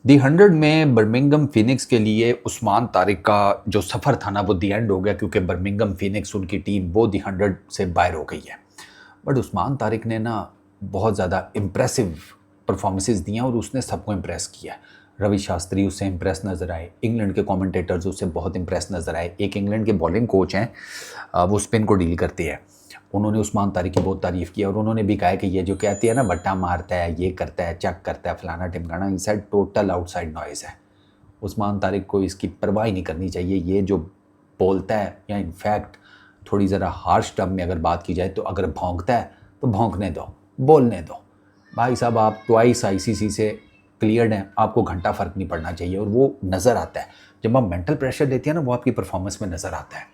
दी 100 में Birmingham Phoenix के लिए उस्मान तारिक का जो सफ़र था ना वो दी एंड हो गया, क्योंकि बर्मिंघम फिनिक्स उनकी टीम वो दी 100 से बाहर हो गई है। बट उस्मान तारिक ने ना बहुत ज़्यादा इम्प्रेसिव परफॉर्मेंसेस दी हैं और उसने सबको इम्प्रेस किया है। रवि शास्त्री उससे इम्प्रेस नज़र आए, इंग्लैंड के कमेंटेटर्स उससे बहुत इम्प्रेस नज़र आए। एक इंग्लैंड के बॉलिंग कोच हैं, वो स्पिन को डील करते हैं, उन्होंने उस्मान तारिक की बहुत तारीफ़ की और उन्होंने भी कहा कि ये जो कहती है ना बट्टा मारता है, ये करता है, चक करता है, फलाना टिमकाना, ये साइड टोटल आउटसाइड नॉइज़ है। उस्मान तारिक को इसकी परवाह ही नहीं करनी चाहिए। ये जो बोलता है, या इनफैक्ट थोड़ी ज़रा हार्श टर्म में अगर बात की जाए तो अगर भौंकता है तो भौंकने दो, बोलने दो। भाई साहब, आप ट्वाइस आईसीसी से क्लियर्ड हैं, आपको घंटा फ़र्क नहीं पड़ना चाहिए। और वो नज़र आता है जब आप मेंटल प्रेशर देते हैं ना, वो आपकी परफॉर्मेंस में नज़र आता है।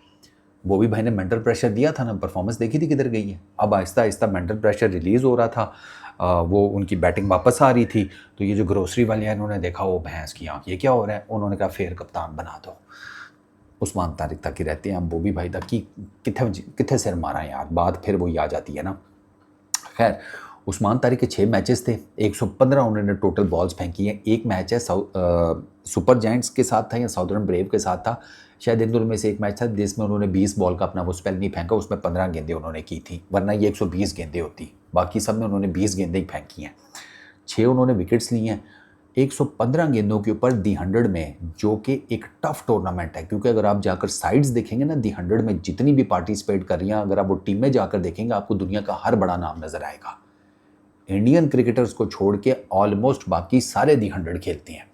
वो भी भाई ने मेंटल प्रेशर दिया था ना, परफॉर्मेंस देखी थी किधर गई है। अब Aahista Aahista mental pressure release हो रहा था, वो उनकी बैटिंग वापस आ रही थी। तो ये जो ग्रोसरी वाले हैं, इन्होंने देखा वो भैंस की आँख, ये क्या हो रहा है, उन्होंने कहा फेर कप्तान बना दो। उस्मान तारिक तक ही रहते हैं। अब वो भी भाई तक कि कितने सिर मारा है यार, बात फिर वही आ जाती है ना। खैर, उस्मान तारिक के 6 मैचेस थे, 115 उन्होंने टोटल बॉल्स फेंकी हैं। एक मैच है सुपर जायंट्स के साथ था या साउदर्न ब्रेव के साथ था, शायद इन दोनों में से एक मैच था जिसमें उन्होंने 20 बॉल का अपना वो स्पेल नहीं फेंका, उसमें 15 गेंदें उन्होंने की थी, वरना ये 120 गेंदें होती। बाकी सब में उन्होंने 20 गेंदें ही फेंकी हैं। 6 उन्होंने विकेट्स ली हैं 115 गेंदों के ऊपर दी 100 में, जो कि एक टफ टूर्नामेंट है। क्योंकि अगर आप जाकर साइड्स देखेंगे ना, दी 100 में जितनी भी पार्टिसिपेट कर रही हैं, अगर आप वो टीम में जाकर देखेंगे, आपको दुनिया का हर बड़ा नाम नजर आएगा। इंडियन क्रिकेटर्स को छोड़ के ऑलमोस्ट बाकी सारे दी 100 खेलते हैं।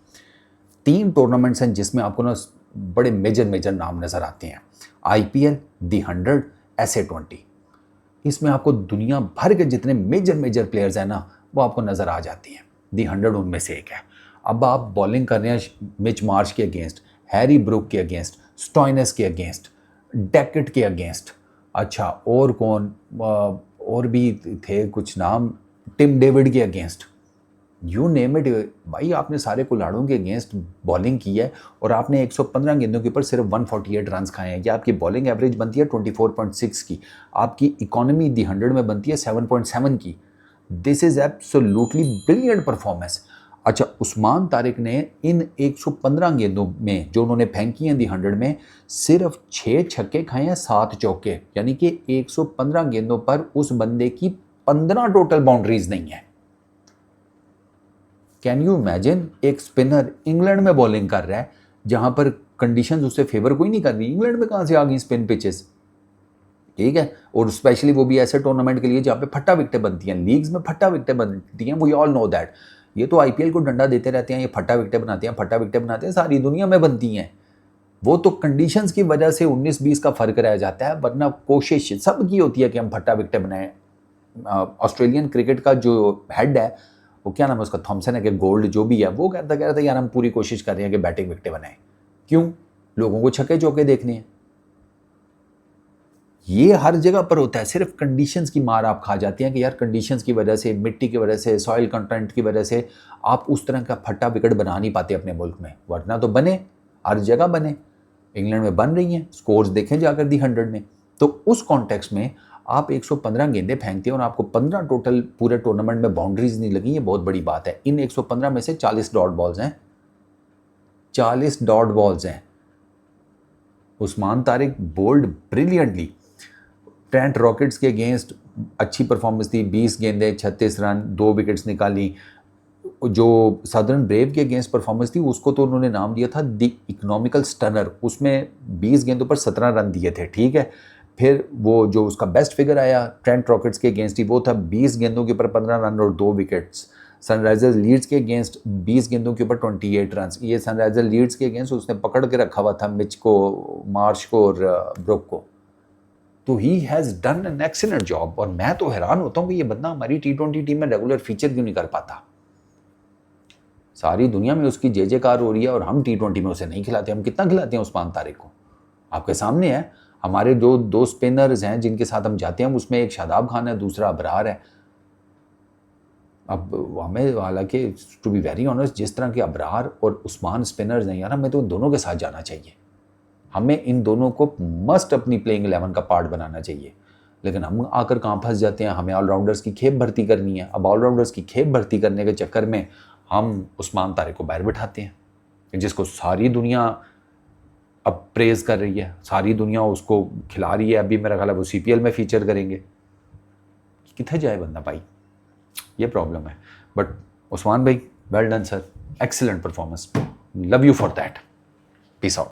3 टूर्नामेंट्स हैं जिसमें आपको ना बड़े मेजर मेजर नाम नज़र आते हैं, IPL, दी 100, SA20। इसमें आपको दुनिया भर के जितने मेजर मेजर प्लेयर्स हैं ना, वो आपको नज़र आ जाती हैं। दी 100 उनमें से एक है। अब आप बॉलिंग कर रहे हैं मिच मार्श के अगेंस्ट, हैरी ब्रूक के अगेंस्ट, स्टॉइनस के अगेंस्ट, डेकेट के अगेंस्ट, अच्छा और कौन, और भी थे कुछ नाम, टिम डेविड के अगेंस्ट, यू नेम इट। भाई आपने सारे कुल्हाड़ों के अगेंस्ट बॉलिंग की है और आपने 115 गेंदों के ऊपर सिर्फ 148 रन खाए हैं। या आपकी बॉलिंग एवरेज बनती है 24.6 की, आपकी इकोनॉमी दी 100 में बनती है 7.7 की। This is absolutely brilliant performance. अच्छा, उस्मान तारिक ने इन 115 गेंदों में जो उन्होंने फेंकी हैं दी 100 में, सिर्फ 6 छक्के खाए हैं, 7 चौके, यानी कि 115 गेंदों पर उस बंदे की 15 टोटल बाउंड्रीज नहीं है। कैन यू इमेजिन, एक स्पिनर इंग्लैंड में बॉलिंग कर रहा है जहां पर कंडीशंस उससे फेवर कोई नहीं कर रही। इंग्लैंड में कहां से आ गई स्पिन पिचेस, ठीक है, और स्पेशली वो भी ऐसे टूर्नामेंट के लिए जहाँ पे फट्टा विकेटें बनती हैं, लीग्स में फट्टा विकेटें बनती हैं, वी ऑल नो दैट। ये तो IPL को डंडा देते रहते हैं, ये फट्टा विकेटें बनाते हैं, फट्टा विकेटें बनाते हैं, सारी दुनिया में बनती हैं। वो तो कंडीशंस की वजह से 19-20 का फर्क रह जाता है, वरना कोशिश सबकी होती है कि हम फट्टा विकेटें बनाएं। ऑस्ट्रेलियन क्रिकेट का जो हेड है, वो क्या नाम है उसका, थॉमसन है कि गोल्ड जो भी है, वो कह रहा था यार हम पूरी कोशिश कर रहे हैं कि बैटिंग विकेटें बनाएं। क्यों? लोगों को छक्के चौके देखने हैं। ये हर जगह पर होता है, सिर्फ कंडीशंस की मार आप खा जाते हैं कि यार कंडीशंस की वजह से, मिट्टी की वजह से, सॉइल कंटेंट की वजह से आप उस तरह का फट्टा विकेट बना नहीं पाते अपने मुल्क में, वरना तो बने, हर जगह बने। इंग्लैंड में बन रही हैं, स्कोर्स देखें जाकर दी 100 में। तो उस कॉन्टेक्स्ट में आप 115 गेंदें फेंकते हैं और आपको 15 टोटल पूरे टूर्नामेंट में बाउंड्रीज नहीं लगी, ये बहुत बड़ी बात है। इन 115 में से 40 डॉट बॉल्स हैं, 40 डॉट बॉल्स हैं। Usman Tariq bowled brilliantly. Trent Rockets के अगेंस्ट अच्छी परफॉर्मेंस थी, 20 गेंदें, 36 रन, 2 विकेट्स निकाली। जो साउदर्न ब्रेव के अगेंस्ट परफॉर्मेंस थी, उसको तो उन्होंने नाम दिया था द इकोनॉमिकल स्टनर, उसमें 20 गेंदों पर 17 रन दिए थे, ठीक है। फिर वो जो उसका बेस्ट फिगर आया ट्रेंट रॉकेट्स के अगेंस्ट ही, वो था 20 गेंदों के ऊपर 15 रन और 2 विकेट्स। सनराइजर्स लीड्स के अगेंस्ट 20 गेंदों के ऊपर 28 रन। ये सनराइजर लीड्स के अगेंस्ट उसने पकड़ के रखा हुआ था मिच को, मार्श को और ब्रुक को। तो he has done an excellent job. और मैं तो हैरान होता हूँ कि ये बंदा हमारी T20 टीम में रेगुलर फीचर क्यों नहीं कर पाता। सारी दुनिया में उसकी जय जयकार हो रही है और हम T20 में उसे नहीं खिलाते। हम कितना खिलाते हैं उस्मान तारिक को, आपके सामने है। हमारे जो दो स्पिनर्स हैं जिनके साथ हम जाते हैं, उसमें एक शादाब खान है, दूसरा अबरार है। अब हमें, हालांकि टू बी वेरी ऑनेस्ट, जिस तरह के अबरार और उस्मान स्पिनर्स हैं यार, हमें तो दोनों के साथ जाना चाहिए। हमें इन दोनों को मस्ट अपनी प्लेइंग 11 का पार्ट बनाना चाहिए। लेकिन हम आकर कहाँ फंस जाते हैं, हमें ऑलराउंडर्स की खेप भर्ती करनी है। अब ऑलराउंडर्स की खेप भर्ती करने के चक्कर में हम उस्मान तारिक को बाहर बिठाते हैं, जिसको सारी दुनिया अब प्रेज़ कर रही है, सारी दुनिया उसको खिला रही है। अभी मेरा ख्याल है वो CPL में फीचर करेंगे। कितने जाए बंदा भाई, ये प्रॉब्लम है। बट उस्मान भाई, well done sir, excellent performance, love you for that, peace out.